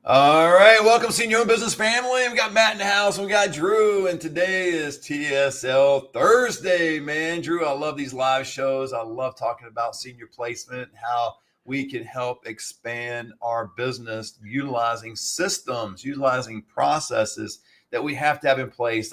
All right, welcome, Senior Home Business family. We got Matt in the house, and we got Drew, and today is TSL Thursday, man. Drew, I love these live shows. I love talking about senior placement and how we can help expand our business utilizing systems, utilizing processes that we have to have in place.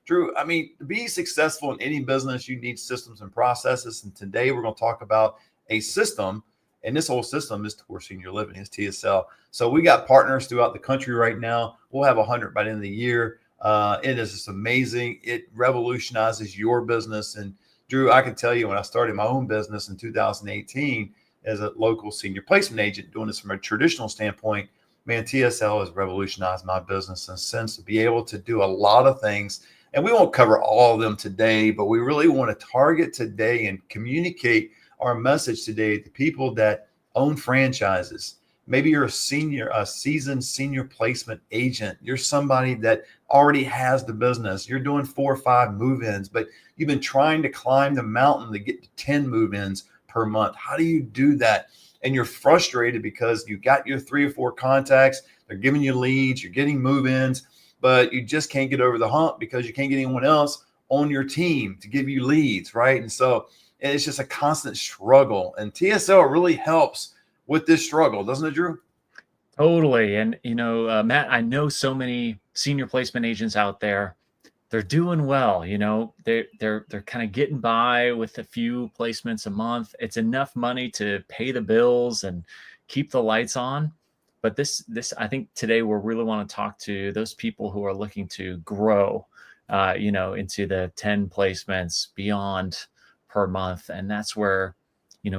Drew, to be successful in any business, you need systems and processes. And today we're going to talk about a system, and this whole system is Towards Senior Living, is TSL. So we got partners throughout the country right now. We'll have 100 by the end of the year. It is just amazing. It revolutionizes your business. And Drew, I can tell you, when I started my own business in 2018 as a local senior placement agent, doing this from a traditional standpoint, man, TSL has revolutionized my business in a sense to be able to do a lot of things. And we won't cover all of them today, but we really want to target today and communicate our message today to people that own franchises. Maybe you're a seasoned senior placement agent. You're somebody that already has the business. You're doing 4 or 5 move-ins, but you've been trying to climb the mountain to get to 10 move-ins per month. How do you do that? And you're frustrated because you got your 3 or 4 contacts. They're giving you leads. You're getting move-ins, but you just can't get over the hump because you can't get anyone else on your team to give you leads, right? And so it's just a constant struggle. And TSL really helps with this struggle, doesn't it, Drew? Totally. And, Matt, I know so many senior placement agents out there. They're doing well. They're kind of getting by with a few placements a month. It's enough money to pay the bills and keep the lights on. But this, I think today we really want to talk to those people who are looking to grow, into the 10 placements beyond per month. And that's where,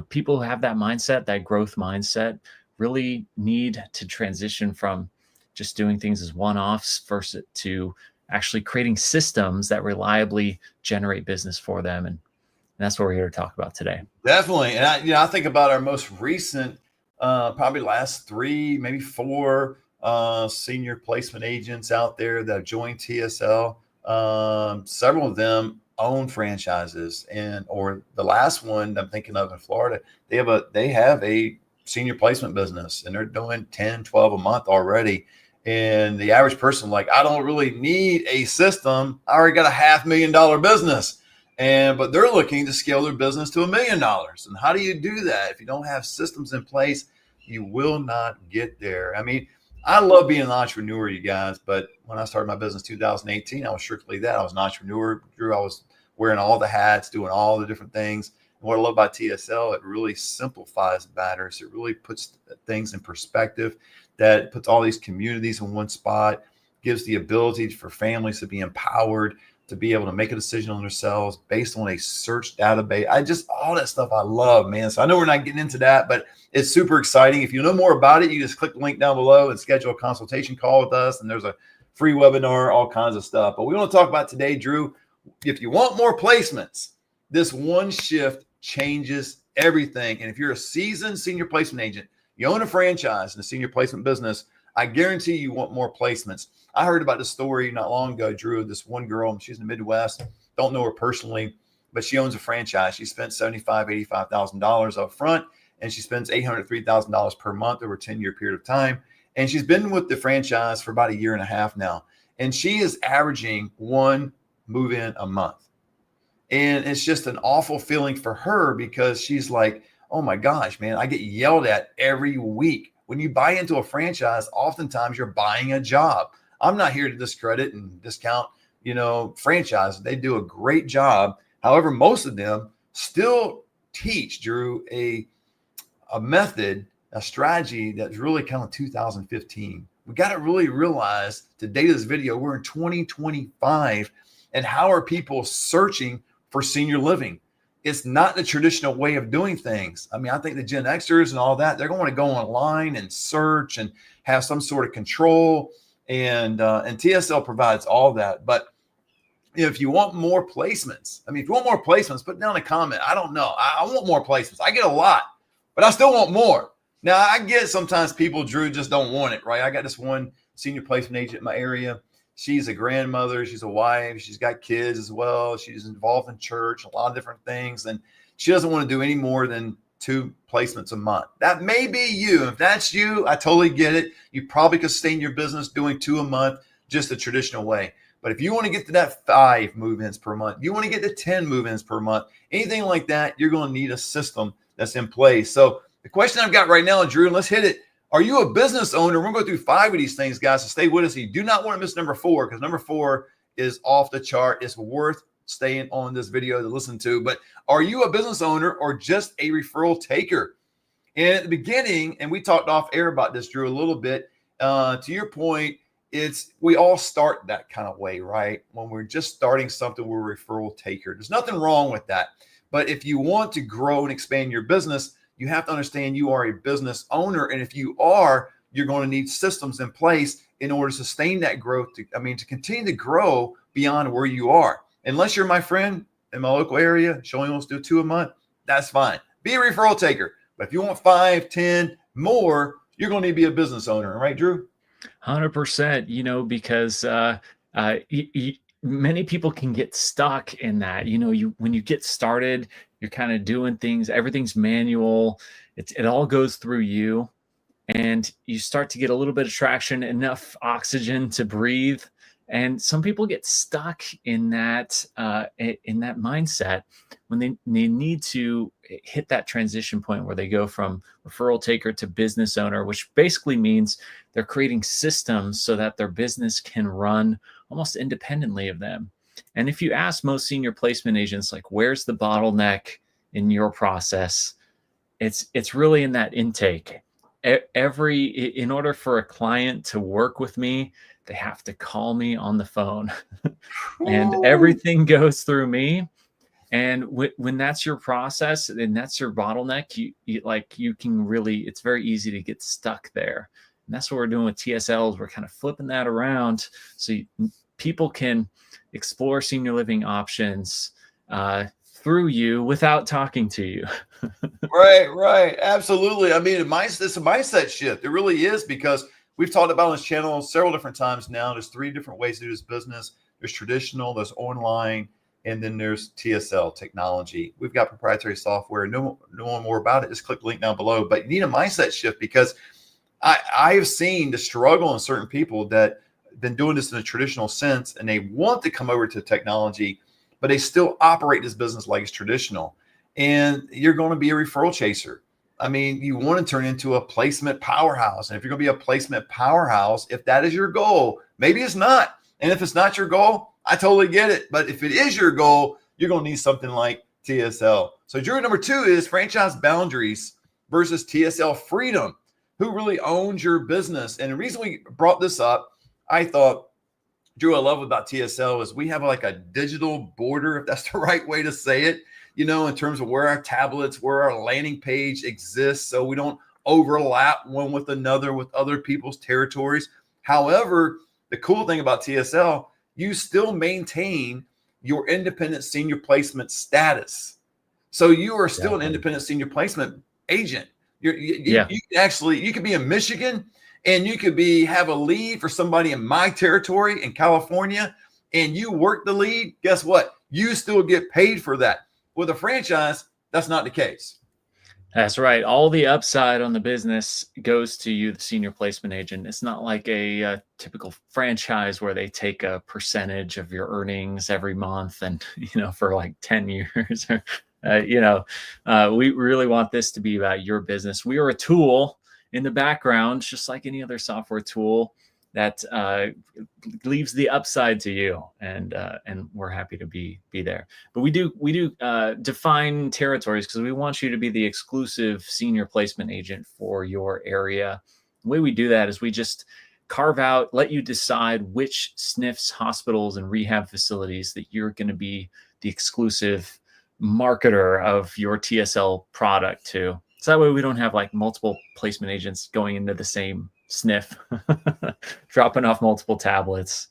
people who have that mindset, that growth mindset, really need to transition from just doing things as one-offs versus to actually creating systems that reliably generate business for them. And that's what we're here to talk about today. Definitely. And I think about our most recent, probably last 3, maybe 4 senior placement agents out there that have joined TSL. Several of them own franchises, or the last one I'm thinking of in Florida, they have a senior placement business, and they're doing 10, 12 a month already. And the average person, like, I don't really need a system. I already got a $500,000 business. But they're looking to scale their business to $1 million. And how do you do that? If you don't have systems in place, you will not get there. I love being an entrepreneur, you guys, but when I started my business in 2018, I was strictly that. I was an entrepreneur, Drew. I was wearing all the hats, doing all the different things. And what I love about TSL, it really simplifies matters. It really puts things in perspective, that puts all these communities in one spot, gives the ability for families to be empowered, to be able to make a decision on themselves based on a search database. All that stuff I love, man. So I know we're not getting into that, but it's super exciting. If you know more about it, you just click the link down below and schedule a consultation call with us. And there's a free webinar, all kinds of stuff. But we want to talk about today, Drew, if you want more placements, this one shift changes everything. And if you're a seasoned senior placement agent, you own a franchise in the senior placement business, I guarantee you want more placements. I heard about this story not long ago, Drew. This one girl, she's in the Midwest, don't know her personally, but she owns a franchise. She spent $75,000, $85,000 up front, and she spends $803,000 per month over a 10-year period of time. And she's been with the franchise for about 1.5 years now. And she is averaging 1 move-in a month. And it's just an awful feeling for her because she's like, oh my gosh, man, I get yelled at every week. When you buy into a franchise, oftentimes you're buying a job. I'm not here to discredit and discount, franchises. They do a great job. However, most of them still teach, Drew, a method, a strategy that's really kind of 2015. We got to really realize today, this video, we're in 2025, and how are people searching for senior living? It's not the traditional way of doing things. I think the Gen Xers and all that, they're going to go online and search and have some sort of control. And TSL provides all that. But if you want more placements, if you want more placements, put down a comment. I don't know. I want more placements. I get a lot, but I still want more. Now, I get sometimes people, Drew, just don't want it, right? I got this one senior placement agent in my area. She's a grandmother. She's a wife. She's got kids as well. She's involved in church, a lot of different things. And she doesn't want to do any more than 2 placements a month. That may be you. If that's you, I totally get it. You probably could sustain your business doing 2 a month just the traditional way. But if you want to get to that 5 move-ins per month, you want to get to 10 move-ins per month, anything like that, you're going to need a system that's in place. So the question I've got right now, Drew, and let's hit it. Are you a business owner? We're going to go through 5 of these things, guys, so stay with us. You do not want to miss number 4, because number 4 is off the chart. It's worth staying on this video to listen to. But are you a business owner or just a referral taker? And at the beginning, and we talked off air about this, Drew, a little bit, to your point, we all start that kind of way, right? When we're just starting something, we're a referral taker. There's nothing wrong with that. But if you want to grow and expand your business, you have to understand you are a business owner. And if you are, you're going to need systems in place in order to sustain that growth, to continue to grow beyond where you are. Unless you're my friend in my local area, showing us do 2 a month, that's fine. Be a referral taker. But if you want 5, 10 more, you're going to need to be a business owner, right, Drew? 100%, because many people can get stuck in that. When you get started, you're kind of doing things, everything's manual. It all goes through you, and you start to get a little bit of traction, enough oxygen to breathe. And some people get stuck in that mindset when they need to hit that transition point where they go from referral taker to business owner, which basically means they're creating systems so that their business can run almost independently of them. And if you ask most senior placement agents, like, where's the bottleneck in your process? It's really in that intake. In order for a client to work with me, they have to call me on the phone and everything goes through me. And when that's your process and that's your bottleneck, you can really, it's very easy to get stuck there. And that's what we're doing with TSLs. We're kind of flipping that around so people can explore senior living options through you without talking to you. Right. Absolutely. I mean, it's a mindset shift. It really is, because we've talked about on this channel several different times now. There's 3 different ways to do this business. There's traditional, there's online, and then there's TSL technology. We've got proprietary software. Know more about it, just click the link down below. But you need a mindset shift, because I have seen the struggle in certain people that have been doing this in a traditional sense, and they want to come over to technology, but they still operate this business like it's traditional. And you're going to be a referral chaser. I mean, you want to turn into a placement powerhouse. And if you're going to be a placement powerhouse, if that is your goal, maybe it's not. And if it's not your goal, I totally get it. But if it is your goal, you're going to need something like TSL. So Drew, number 2 is franchise boundaries versus TSL freedom. Who really owns your business? And the reason we brought this up, I thought, Drew, I love about TSL is we have like a digital border, if that's the right way to say it, in terms of where our tablets, where our landing page exists, so we don't overlap one with another with other people's territories. However, the cool thing about TSL, you still maintain your independent senior placement status. So you are still an independent senior placement agent. You could be in Michigan, and you could have a lead for somebody in my territory in California, and you work the lead. Guess what? You still get paid for that. With a franchise, that's not the case. That's right. All the upside on the business goes to you, the senior placement agent. It's not like a typical franchise where they take a percentage of your earnings every month and, for like 10 years. We really want this to be about your business. We are a tool in the background, just like any other software tool that leaves the upside to you, and we're happy to be there. But we do define territories, because we want you to be the exclusive senior placement agent for your area. The way we do that is we just carve out, let you decide which SNFs, hospitals, and rehab facilities that you're going to be the exclusive marketer of your TSL product to. So that way we don't have like multiple placement agents going into the same SNF, dropping off multiple tablets.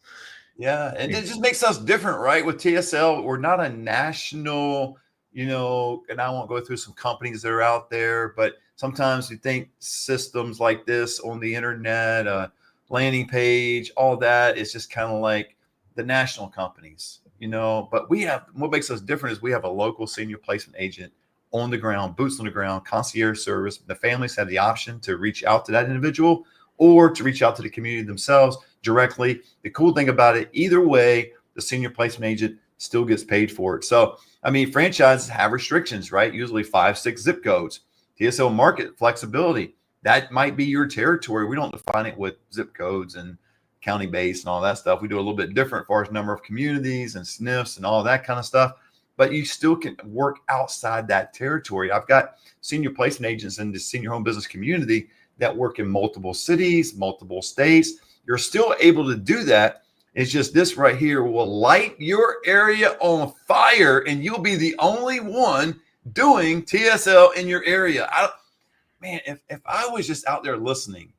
Yeah, and it just makes us different, right? With TSL, we're not a national, and I won't go through some companies that are out there, but sometimes you think systems like this on the internet, landing page, all that is just kind of like the national companies, but what makes us different is we have a local senior placement agent on the ground, boots on the ground, concierge service. The families have the option to reach out to that individual or to reach out to the community themselves directly. The cool thing about it, either way, the senior placement agent still gets paid for it. So, I mean, franchises have restrictions, right? Usually 5-6 zip codes. TSL market flexibility. That might be your territory. We don't define it with zip codes and county base and all that stuff. We do a little bit different as far as number of communities and SNFs and all that kind of stuff. But you still can work outside that territory. I've got senior placement agents in the senior home business community that work in multiple cities, multiple states. You're still able to do that. It's just this right here will light your area on fire, and you'll be the only one doing TSL in your area. Man, if I was just out there listening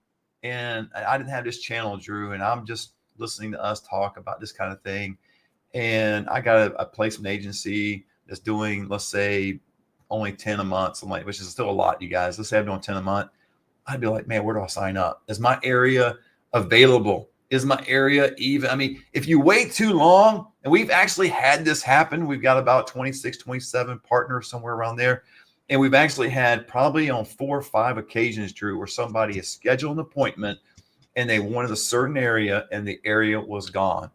and I didn't have this channel, Drew, and I'm just listening to us talk about this kind of thing, and I got a placement agency that's doing, let's say, only 10 a month, something like, which is still a lot, you guys. Let's say I'm doing 10 a month. I'd be like, man, where do I sign up? Is my area available? Is my area even? I mean, if you wait too long, and we've actually had this happen, we've got about 26, 27 partners somewhere around there. And we've actually had probably on 4 or 5 occasions, Drew, where somebody has scheduled an appointment and they wanted a certain area and the area was gone.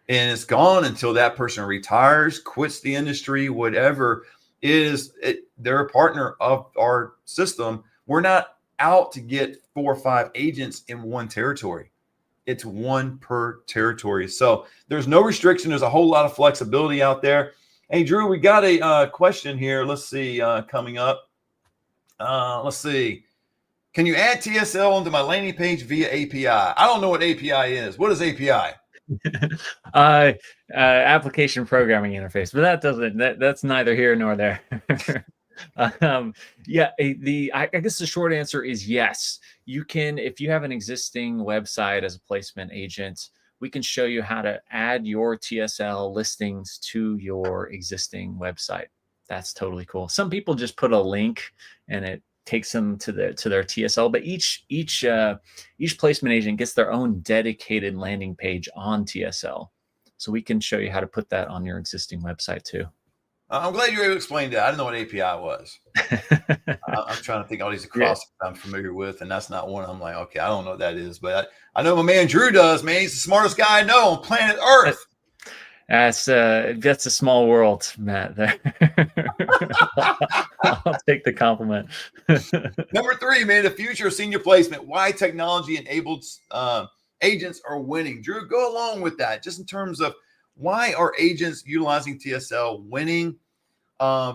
And it's gone until that person retires, quits the industry, whatever they're a partner of our system. We're not out to get 4 or 5 agents in one territory. It's one per territory. So there's no restriction. There's a whole lot of flexibility out there. Hey, Drew, we got a question here. Let's see, coming up. Let's see. Can you add TSL onto my landing page via API? I don't know what API is. What is API? Application programming interface, but that's neither here nor there. I guess the short answer is yes. You can, if you have an existing website as a placement agent, we can show you how to add your TSL listings to your existing website. That's totally cool. Some people just put a link and it takes them to their TSL, but each placement agent gets their own dedicated landing page on TSL. So we can show you how to put that on your existing website too. I'm glad you were able to explain that. I didn't know what API was. I'm trying to think all these acrostics I'm familiar with, and that's not one. I'm like, okay, I don't know what that is, but I know my man Drew does. Man, he's the smartest guy I know on planet Earth. That's a small world, Matt. I'll take the compliment. Number 3, man, the future of senior placement. Why technology-enabled agents are winning. Drew, go along with that, just in terms of why are agents utilizing TSL winning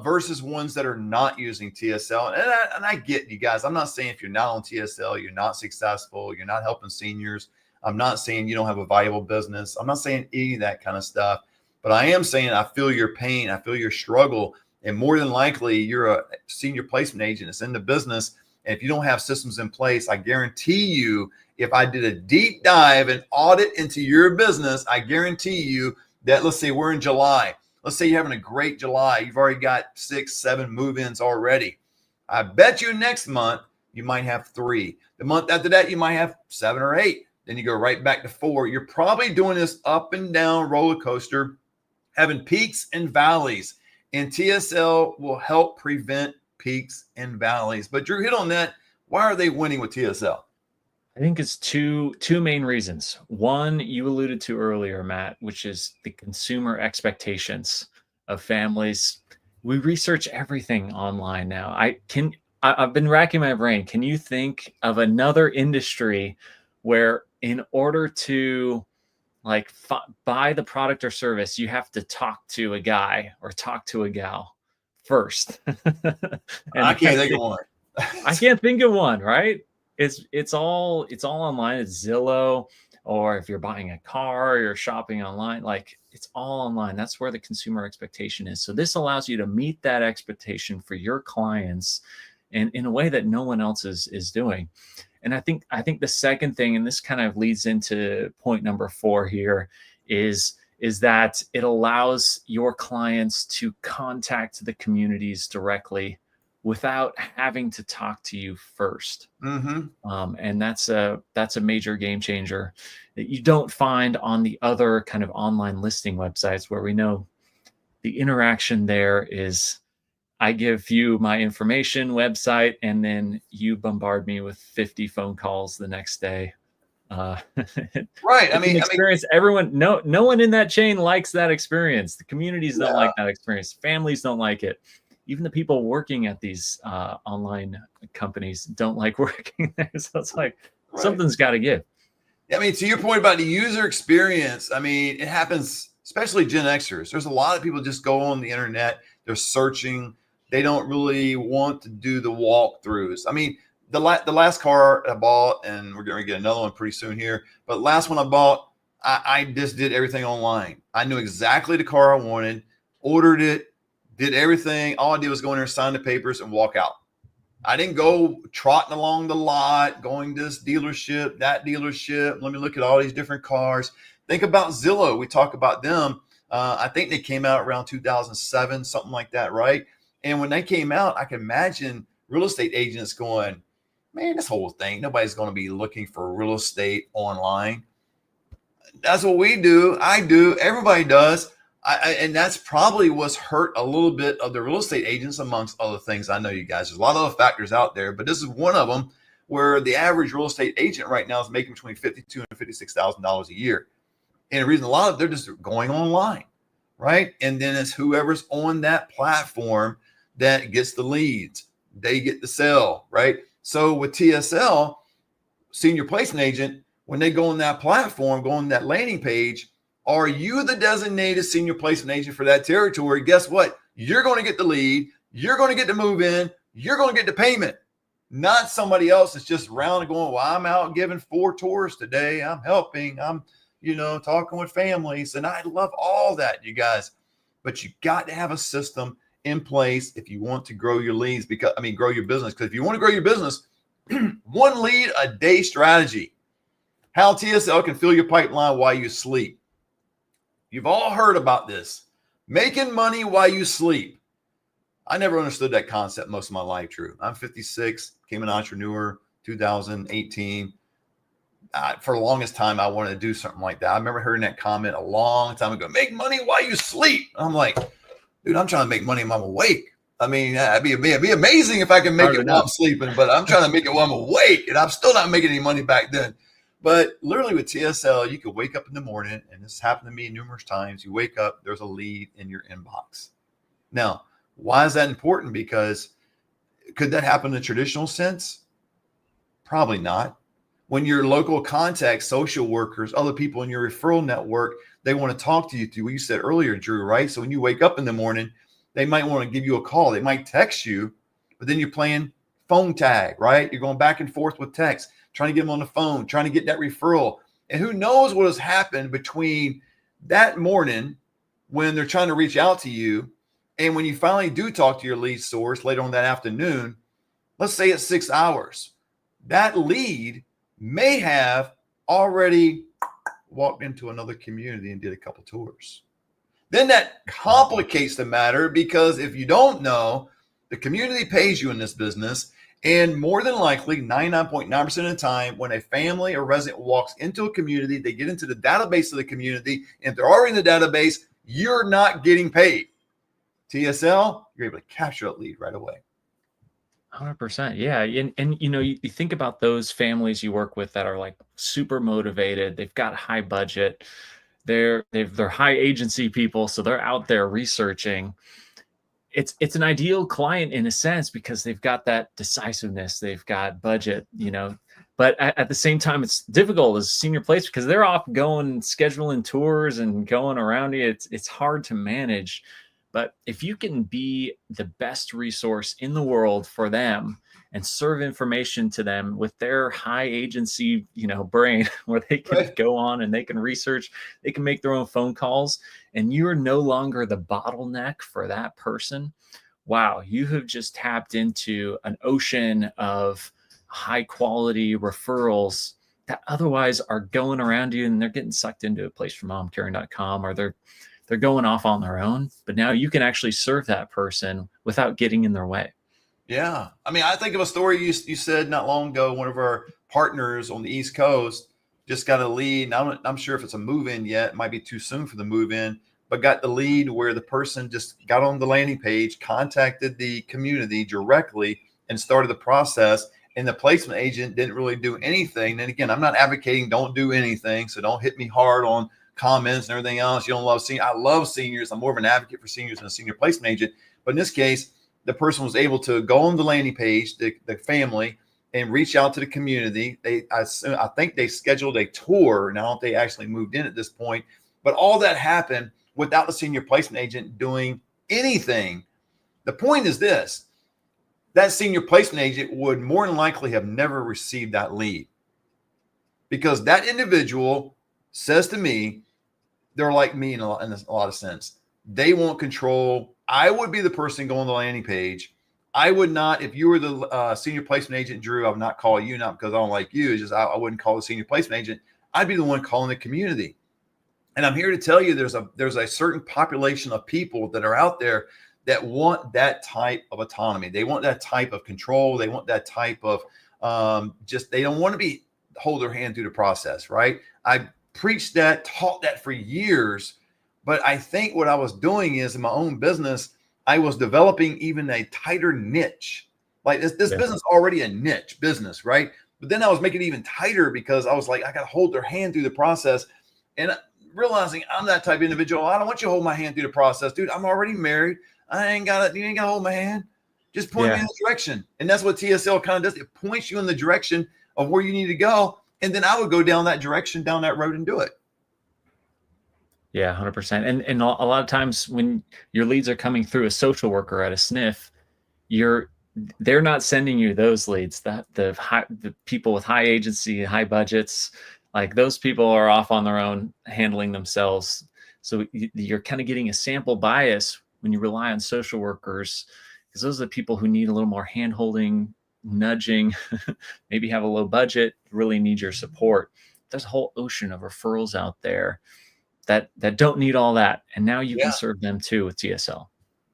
versus ones that are not using TSL. And I get you guys. I'm not saying if you're not on TSL, you're not successful, you're not helping seniors. I'm not saying you don't have a viable business. I'm not saying any of that kind of stuff. But I am saying I feel your pain. I feel your struggle. And more than likely, you're a senior placement agent that's in the business. And if you don't have systems in place, I guarantee you, if I did a deep dive and audit into your business, I guarantee you that, let's say we're in July. Let's say you're having a great July. You've already got 6, 7 move-ins already. I bet you next month you might have 3. The month after that, you might have 7 or 8. Then you go right back to 4. You're probably doing this up and down roller coaster, having peaks and valleys. And TSL will help prevent peaks and valleys. But Drew, hit on that. Why are they winning with TSL? I think it's two main reasons. One, you alluded to earlier, Matt, which is the consumer expectations of families. We research everything online now. I've been racking my brain. Can you think of another industry where in order to buy the product or service, you have to talk to a guy or talk to a gal first? I can't think of one. I can't think of one, right? It's all online. It's Zillow, or if you're buying a car, or you're shopping online, it's all online. That's where the consumer expectation is. So this allows you to meet that expectation for your clients in a way that no one else is doing. And I think the second thing, and this kind of leads into point number 4 here, is that it allows your clients to contact the communities directly without having to talk to you first. Mm-hmm. And that's a major game changer that you don't find on the other kind of online listing websites, where we know the interaction there is I give you my information, website, and then you bombard me with 50 phone calls the next day. Uh, Right. it's an experience. No one in that chain likes that experience. The communities don't Yeah, like that experience. Families don't like it. Even the people working at these online companies don't like working there. So it's like right. something's got to give. I mean, to your point about the user experience, I mean, it happens, especially Gen Xers. There's a lot of people just go on the internet, they're searching, they don't really want to do the walkthroughs. I mean, the last car I bought, and we're going to get another one pretty soon here, but last one I bought, I just did everything online. I knew exactly the car I wanted, ordered it, did everything. All I did was go in there, sign the papers, and walk out. I didn't go trotting along the lot, going to this dealership, that dealership. Let me look at all these different cars. Think about Zillow. We talk about them. I think they came out around 2007, something like that, right? And when they came out, I can imagine real estate agents going, man, this whole thing, nobody's going to be looking for real estate online. That's what we do. I do. Everybody does. And that's probably what's hurt a little bit of the real estate agents, amongst other things. I know you guys, there's a lot of other factors out there, but this is one of them where the average real estate agent right now is making between $52,000 and $56,000 a year. And the reason a lot of they're just going online, right? And then it's whoever's on that platform that gets the leads, they get the sell, right? So with TSL, senior placement agent, when they go on that platform, go on that landing page, are you the designated senior placement agent for that territory? Guess what? You're going to get the lead. You're going to get the move in. You're going to get the payment, not somebody else that's just around and going, well, I'm out giving 4 tours today. I'm helping. I'm, talking with families. And I love all that, you guys. But you got to have a system in place if you want to grow your leads, grow your business. Because if you want to grow your business, one lead a day strategy. How TSL can fill your pipeline while you sleep. You've all heard about this. Making money while you sleep. I never understood that concept most of my life, Drew. I'm 56, became an entrepreneur 2018. For the longest time, I wanted to do something like that. I remember hearing that comment a long time ago. Make money while you sleep. I'm like, dude, I'm trying to make money while I'm awake. I mean, it'd be amazing if I can make it while I'm sleeping, but I'm trying to make it while I'm awake, and I'm still not making any money back then. But literally with TSL, you could wake up in the morning, and this happened to me numerous times. You wake up, there's a lead in your inbox. Now, why is that important? Because could that happen in a traditional sense? Probably not. When your local contacts, social workers, other people in your referral network, they want to talk to you through what you said earlier, Drew, right? So when you wake up in the morning, they might want to give you a call. They might text you, but then you're playing phone tag, right? You're going back and forth with text, trying to get them on the phone, trying to get that referral. And who knows what has happened between that morning when they're trying to reach out to you and when you finally do talk to your lead source later on that afternoon. Let's say it's 6 hours. That lead may have already walked into another community and did a couple tours. Then that complicates the matter, because if you don't know, the community pays you in this business. And more than likely, 99.9% of the time, when a family or resident walks into a community, they get into the database of the community. And if they're already in the database, you're not getting paid. TSL, you're able to capture that lead right away. 100%. Yeah. And you think about those families you work with that are like super motivated. They've got high budget. They're high agency people. So they're out there researching. It's an ideal client in a sense because they've got that decisiveness. They've got budget, but at the same time, it's difficult as senior place because they're off going, scheduling tours and going around you. It's hard to manage. But if you can be the best resource in the world for them and serve information to them with their high agency, brain, where they can go on and they can research, they can make their own phone calls, and you're no longer the bottleneck for that person. Wow, you have just tapped into an ocean of high quality referrals that otherwise are going around you and they're getting sucked into a place from momcaring.com, or they're going off on their own, but now you can actually serve that person without getting in their way. Yeah. I mean, I think of a story you said not long ago. One of our partners on the East Coast just got a lead. Now, I'm sure if it's a move-in yet, it might be too soon for the move-in, but got the lead where the person just got on the landing page, contacted the community directly, and started the process. And the placement agent didn't really do anything. And again, I'm not advocating don't do anything, so don't hit me hard on comments and everything else. You don't love seniors. I love seniors. I'm more of an advocate for seniors than a senior placement agent. But in this case, the person was able to go on the landing page, the family, and reach out to the community. I think they scheduled a tour. Now, if they actually moved in at this point, but all that happened without the senior placement agent doing anything. The point is this: that senior placement agent would more than likely have never received that lead, because that individual says to me, they're like me in a lot of sense. They want control. I would be the person going to the landing page. I would not, if you were the senior placement agent, Drew, I would not call you, not because I don't like you. It's just I wouldn't call the senior placement agent. I'd be the one calling the community. And I'm here to tell you there's a certain population of people that are out there that want that type of autonomy. They want that type of control. They want that type of they don't want to hold their hand through the process, right? I preached that, taught that for years, but I think what I was doing is in my own business, I was developing even a tighter niche. Like this business already a niche business, right? But then I was making it even tighter because I was like, I got to hold their hand through the process. And realizing I'm that type of individual. I don't want you to hold my hand through the process, dude. I'm already married. You ain't got to hold my hand. Just point me in the direction. And that's what TSL kind of does. It points you in the direction of where you need to go. And then I would go down that direction, down that road, and do it. Yeah, 100%. And a lot of times when your leads are coming through a social worker at a SNF, they're not sending you those leads. The people with high agency, high budgets, like those people are off on their own, handling themselves. So you're kind of getting a sample bias when you rely on social workers, because those are the people who need a little more hand-holding, nudging, maybe have a low budget, really need your support. There's a whole ocean of referrals out there that don't need all that. And now you can serve them too with TSL.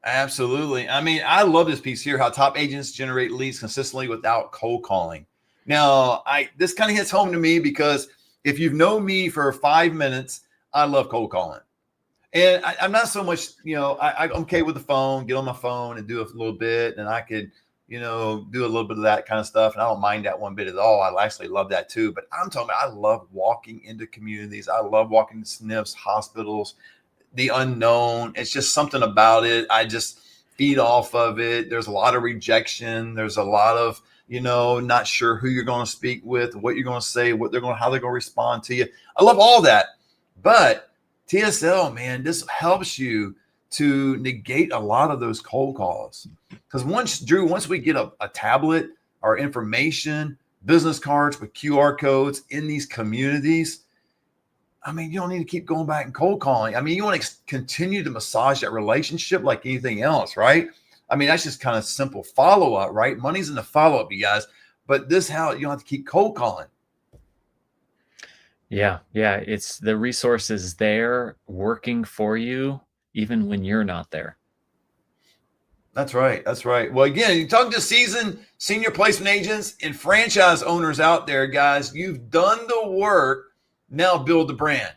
Absolutely. I mean, I love this piece here, how top agents generate leads consistently without cold calling. Now, this kind of hits home to me because if you've known me for 5 minutes, I love cold calling. And I'm not so much, I'm okay with the phone, get on my phone and do a little bit. And I could, do a little bit of that kind of stuff. And I don't mind that one bit at all. I actually love that too. But I'm talking about, I love walking into communities. I love walking to SNFs, hospitals, the unknown. It's just something about it. I just feed off of it. There's a lot of rejection. There's a lot of, not sure who you're going to speak with, what you're going to say, how they're going to respond to you. I love all that. But TSL, man, this helps you to negate a lot of those cold calls. Because once we get a tablet, our information, business cards with QR codes in these communities, I mean, you don't need to keep going back and cold calling. I mean, you want to continue to massage that relationship like anything else, right? I mean, that's just kind of simple follow-up, right? Money's in the follow-up, you guys. But this how you don't have to keep cold calling. Yeah. It's the resources there working for you, even when you're not there. That's right. Well, again, you're talking to seasoned senior placement agents and franchise owners out there, guys. You've done the work. Now build the brand.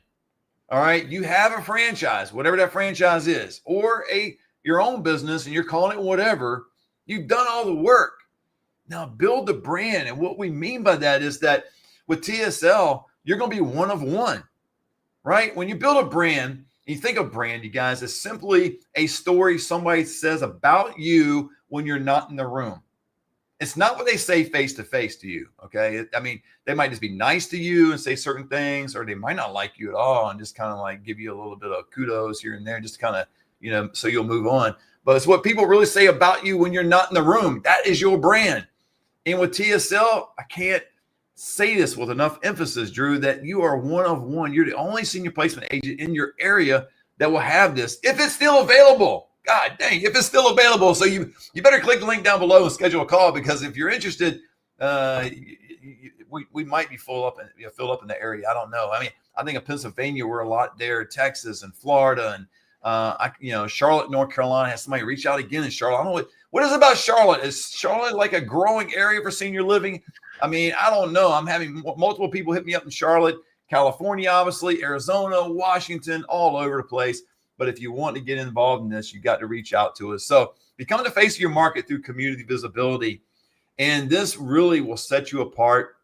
All right. You have a franchise, whatever that franchise is, or your own business, and you're calling it whatever. You've done all the work. Now build the brand. And what we mean by that is that with TSL, you're going to be one of one, right? When you build a brand, you think of brand, you guys, as simply a story somebody says about you when you're not in the room. It's not what they say face to face to you. Okay. I mean, they might just be nice to you and say certain things, or they might not like you at all and just kind of like give you a little bit of kudos here and there, just kind of, so you'll move on. But it's what people really say about you when you're not in the room. That is your brand. And with TSL, I can't say this with enough emphasis, Drew, that you are one of one. You're the only senior placement agent in your area that will have this, if it's still available. God dang, if it's still available. So you better click the link down below and schedule a call, because if you're interested, we might be filled up in the area. I don't know. I mean, I think of Pennsylvania, we're a lot there, Texas and Florida, and Charlotte, North Carolina. Has somebody reach out again in Charlotte. I don't know what is it about Charlotte. Is Charlotte like a growing area for senior living? I mean, I don't know. I'm having multiple people hit me up in Charlotte, California, obviously, Arizona, Washington, all over the place. But if you want to get involved in this, you got to reach out to us. So become the face of your market through community visibility. And this really will set you apart.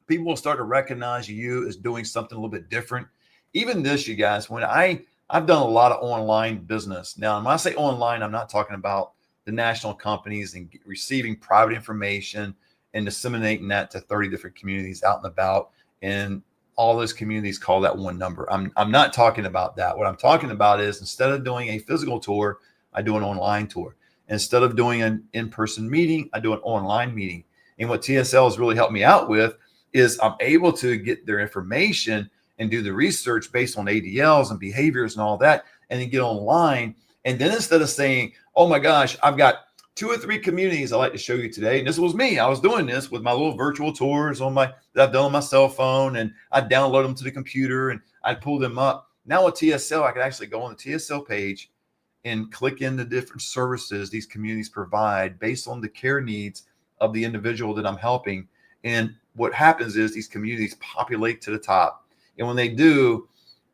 People will start to recognize you as doing something a little bit different. Even this, you guys, when I've done a lot of online business. Now, when I say online, I'm not talking about the national companies and receiving private information and disseminating that to 30 different communities out and about. And all those communities call that one number. I'm not talking about that. What I'm talking about is, instead of doing a physical tour, I do an online tour. Instead of doing an in-person meeting, I do an online meeting. And what TSL has really helped me out with is I'm able to get their information and do the research based on ADLs and behaviors and all that, and then get online. And then instead of saying, oh my gosh, I've got 2 or 3 communities I'd like to show you today. And this was me. I was doing this with my little virtual tours that I've done on my cell phone, and I'd download them to the computer and I'd pull them up. Now with TSL, I could actually go on the TSL page and click in the different services these communities provide based on the care needs of the individual that I'm helping. And what happens is these communities populate to the top. And when they do,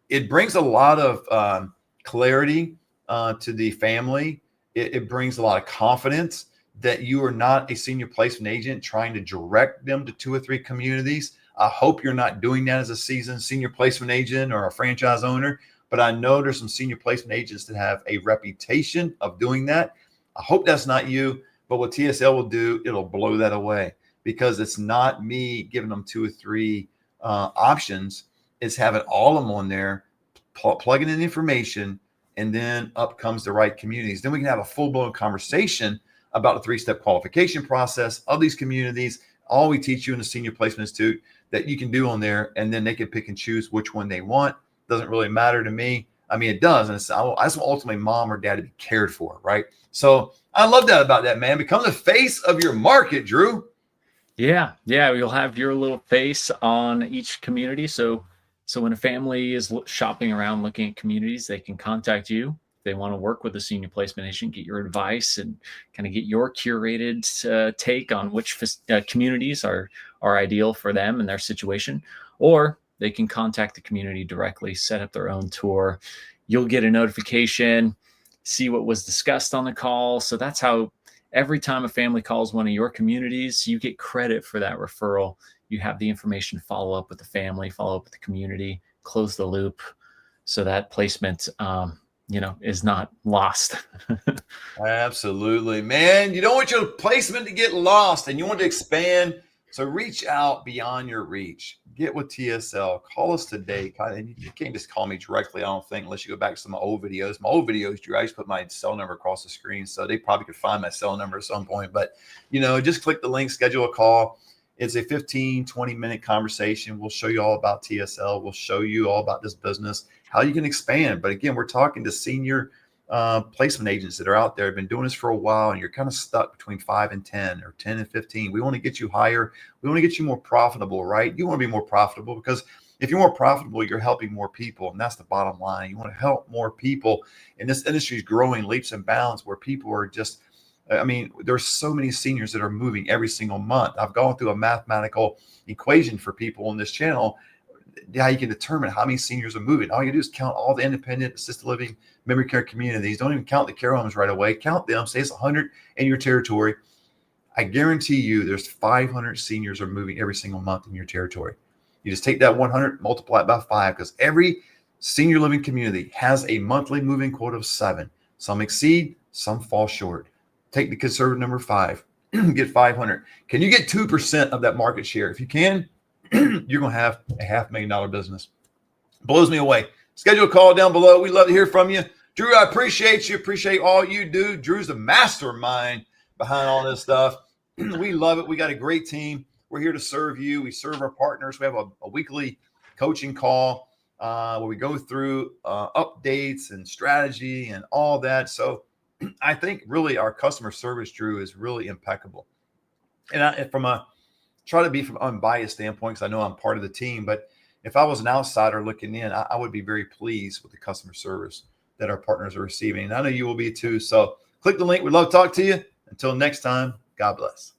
it brings a lot of clarity to the family. It brings a lot of confidence that you are not a senior placement agent trying to direct them to 2 or 3 communities. I hope you're not doing that as a seasoned senior placement agent or a franchise owner, but I know there's some senior placement agents that have a reputation of doing that. I hope that's not you, but what TSL will do, it'll blow that away, because it's not me giving them 2 or 3 options. It's having all of them on there, plugging in information, and then up comes the right communities. Then we can have a full-blown conversation about the 3-step qualification process of these communities. All we teach you in the Senior Placement Institute that you can do on there, and then they can pick and choose which one they want. Doesn't really matter to me. I mean, it does. And I just want ultimately mom or dad to be cared for, right? So I love that about that, man. Become the face of your market, Drew. Yeah, you'll have your little face on each community. So when a family is shopping around looking at communities, they can contact you. If they want to work with a senior placement agent, get your advice and kind of get your curated take on which communities are ideal for them and their situation. Or they can contact the community directly, set up their own tour. You'll get a notification, see what was discussed on the call. So that's how every time a family calls one of your communities, you get credit for that referral. You have the information, follow up with the family, follow up with the community, close the loop, so that placement, is not lost. Absolutely, man. You don't want your placement to get lost, and you want to expand. So reach out beyond your reach. Get with TSL. Call us today. And you can't just call me directly, I don't think, unless you go back to some old videos. My old videos, Drew, I just put my cell number across the screen, so they probably could find my cell number at some point. But, just click the link, schedule a call. It's a 15, 20-minute conversation. We'll show you all about TSL. We'll show you all about this business, how you can expand. But again, we're talking to senior placement agents that are out there, have been doing this for a while, and you're kind of stuck between 5 and 10 or 10 and 15. We want to get you higher. We want to get you more profitable, right? You want to be more profitable, because if you're more profitable, you're helping more people. And that's the bottom line. You want to help more people. And this industry is growing leaps and bounds, where people are just, there's so many seniors that are moving every single month. I've gone through a mathematical equation for people on this channel, how you can determine how many seniors are moving. All you do is count all the independent assisted living memory care communities. Don't even count the care homes right away. Count them. Say it's 100 in your territory. I guarantee you there's 500 seniors are moving every single month in your territory. You just take that 100, multiply it by 5, because every senior living community has a monthly moving quota of 7. Some exceed, some fall short. Take the conservative number 5, get 500. Can you get 2% of that market share? If you can, you're going to have a $500,000 business. Blows me away. Schedule a call down below. We'd love to hear from you. Drew, I appreciate you. Appreciate all you do. Drew's the mastermind behind all this stuff. We love it. We got a great team. We're here to serve you. We serve our partners. We have a weekly coaching call where we go through updates and strategy and all that. So I think really our customer service, Drew, is really impeccable. And try to be from unbiased standpoint, because I know I'm part of the team, but if I was an outsider looking in, I would be very pleased with the customer service that our partners are receiving. And I know you will be too. So click the link. We'd love to talk to you. Until next time, God bless.